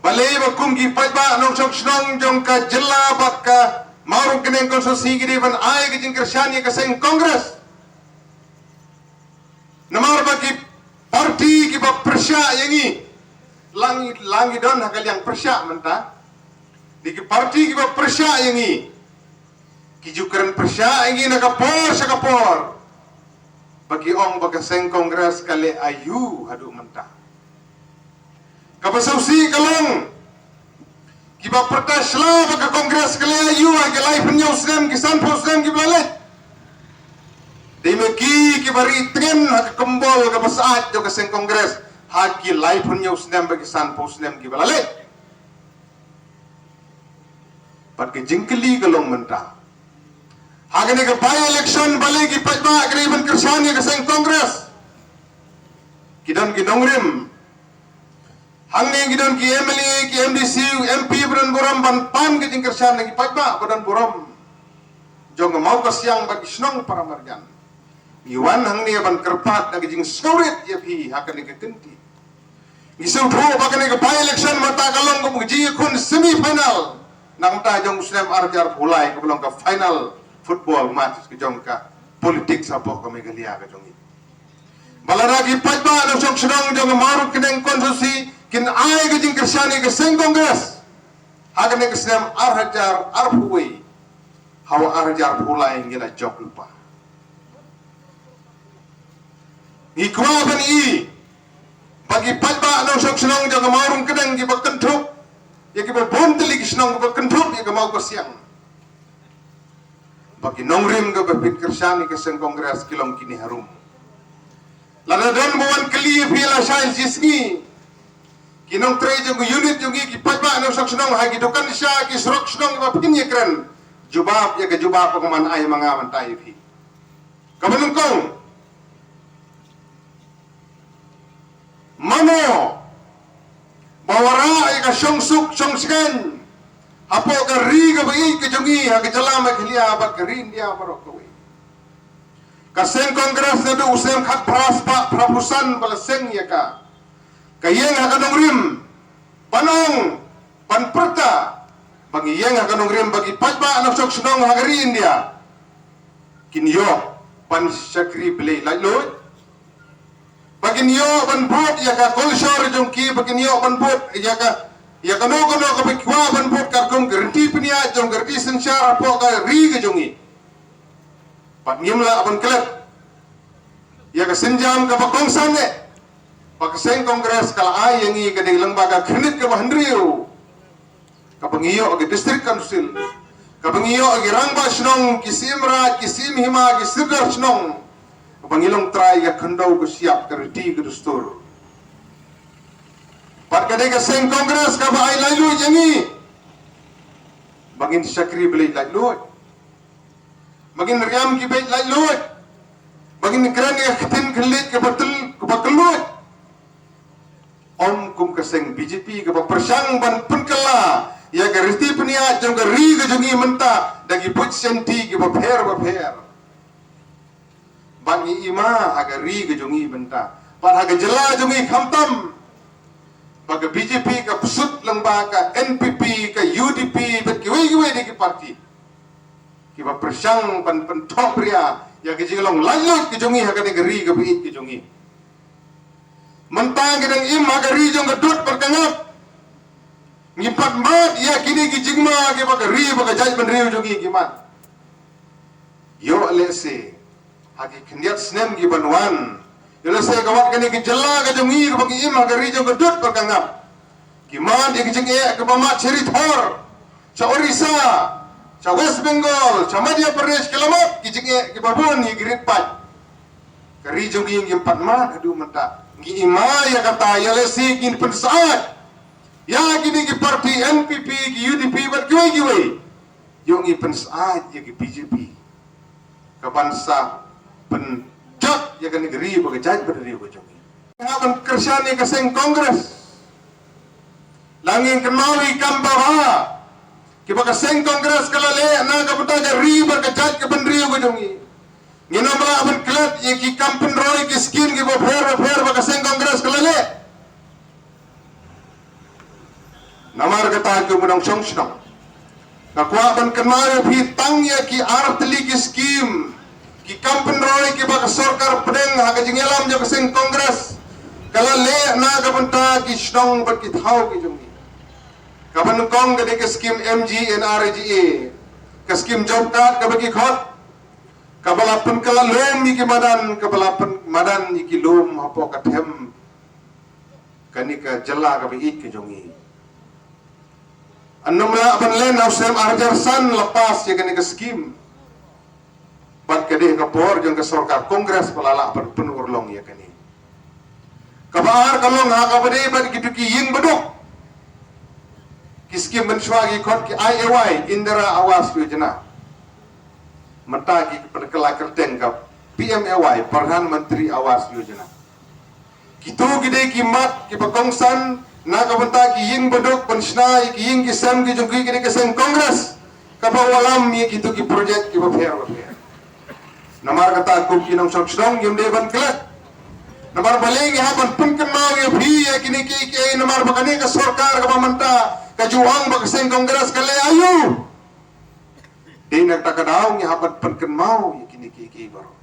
balai bakum ki pajba nong sok snong jong ka jilla bak ka maurung keneng konstitusi gidi ban ai ke jing kersyani ke seng kongres namar bagi parti ki ba persya yangi langi don hakal yang persya menta di ki parti ki ba persya yangi ki jukran persya yangi na kapor bagi ong bagi seng kongres kale ayu hadu menta kapasausi kalong kiba pertas la bagi kongres kale ayu ay kalay penyaw snem kisan po snem kibalay di meki kibari tren hak kembol kapasaat jo kaseng kongres haki lai penyaw snem bagi san po snem kibalay bagi jingkeli kalong menta hagane ka by election balay ki pajba agreement kersyani kaseng kongres kidon ginongrim hangni gidon ki MLA ki MDC MP beran buram ban pan ki jing kersyani ki pajba badan buram jong mau kasyang bagi snong para marjan iwan hangni ban kerpat nagi jing saurit ya pi hakane ka kenti ngisu tho bakane ka by election mata kalong ko ji kun semi final nang ta jong muslim arjar hulai ko belong ka final football match ke jong ka politik sapo ka megalia ka jong balaragi pajba no sok snong jong maru keneng konstitusi kin ai ke jing kersyani ke seng kongres hakane ke muslim arjar arhuwi hawa arjar hulai ngila jok lupa ikwa ban i bagi pajba no sok snong jong maru keneng ki bakentuk ya ki bonteli ki snong bakentuk ya ke mau ko siang bagi nongrim ke bepit kersyani ke seng kongres kilong kini harum lada don buwan keli pila sains jisni kinong tre jong unit jong ki pajba no sok snong ha ki dokan sya ki srok snong ba pin yekran jubab ya ke jubab ko man ay mga mantay fi kabanung kong mano bawara ay ka syongsuk syongsken apo ka riga bai ke jongi ha ke jalama khilia ba ke rin dia marokwe ka seng kongres na do usem khat praspa prapusan bala seng ya ka kayeng ha kanong rim panong panperta bagi yeng ha kanong rim bagi pajba anak sok snong ha rin dia kinyo pan sakri play lailoi bagi niyo ban bot ya ka kolshor jongki bagi niyo ban bot ya ka no ka bikwa ban bot ka kong garanti pnia jong garanti sensyara po ka ri ke jongi pat ngimla ban klet ya ka senjam ka bakong sange pak seng kongres kala ai yangi ka ding lembaga khnit ka bahandriu ka bangiyo ka district council ka bangiyo ka rangba snong kisimra kisim hima kisidar snong pangilong try ya kandau ko siap kerti ke dustur pat kade ka seng kongres ka ba ai lailu yangi bangin sakri beli lailu bangin riam ki bait lailu bangin kran ya khatin khalit ke betul ke bakelut om kum ka seng BJP ke ba persang ban penkala ya ka riti pnia jong ka ri ke jongi menta dagi put senti ke ba pher bagi ima aga ri ke jongi benta par aga jela jongi khamtam bagi BJP ka pusut lembaga NPP ka UDP bet kiwe di ki parti ki ba persang pan thok pria ya ke jilong lalut ke jongi aga ne ri ke bi ke jongi mentang gedang im aga ri jong gedut berkangap ngipat mat ya kini ki jingma ke ba ri ba jaj ben ri jongi ki mat yo lese hagi kendiat snem gi banwan yela se gawat kani ki jella ka jongi ka bagi im hagari jong gedut berkangap giman di kijing e ka bama cheri thor cha Orissa cha West Bengal cha Madhya Pradesh kelamat kijing e ki babon ni grit pat kari jongi ngi patma adu menta ngi ima ya kata yela se kin pensaat ya kini ki parti NPP ki UDP bat giwe yo ngi pensaat ya ki BJP ka bansa penjat ya kan negeri bagi jaj berdiri bojongi ngaban kersyani ke seng kongres langing kenawi kambara ki bagi seng kongres kala le na ka betaga ri bagi jaj ke bendri bojongi ngina mala aban klat ye ki kampen roy ki skin ki bo fer bagi seng kongres kala le Namar kata ke menang song senang. Kakwa ban kenal bhi tangya ki artli ki scheme ki kampen roy ki bak sarkar pedeng ha ka jingelam jo keseng kongres kala le na ka banta ki snong bat ki thau ki jungi kaban kong ka de ki scheme MGNRGA ka scheme job card ka bagi khot kabalapan kala lom ki madan kabalapan madan ki lom apo ka them kanika jala ka bagi ki jungi Anumla banlen ausem arjar san lepas ya kene ke skim. Bat kede ke por jeng ke sarkar kongres pelala ban penurlong ya kene. Kabar kalong ha kabade bat gitu ki yin bedok. Ki skim mensuagi kot ki IAY Indra Awas Yojana. Mata ki penekala kerteng ka PMAY Perdana Menteri Awas Yojana. Kitu gede ki mat ki pakongsan na kabanta ki ying bedok pensnai ki ying ki sam ki jungki ki keseng kongres kapawalam mi gitu ki project ki bafer namar kata ku ki nong sokdong yum de ban klet namar baling ha ban pun kenal ye bhi ye kini ki namar bakani ka sarkar ka pamanta ka juang ba keseng kongres kale ayu dinak takadaw ni ha ban pun kenal ye kini ki baro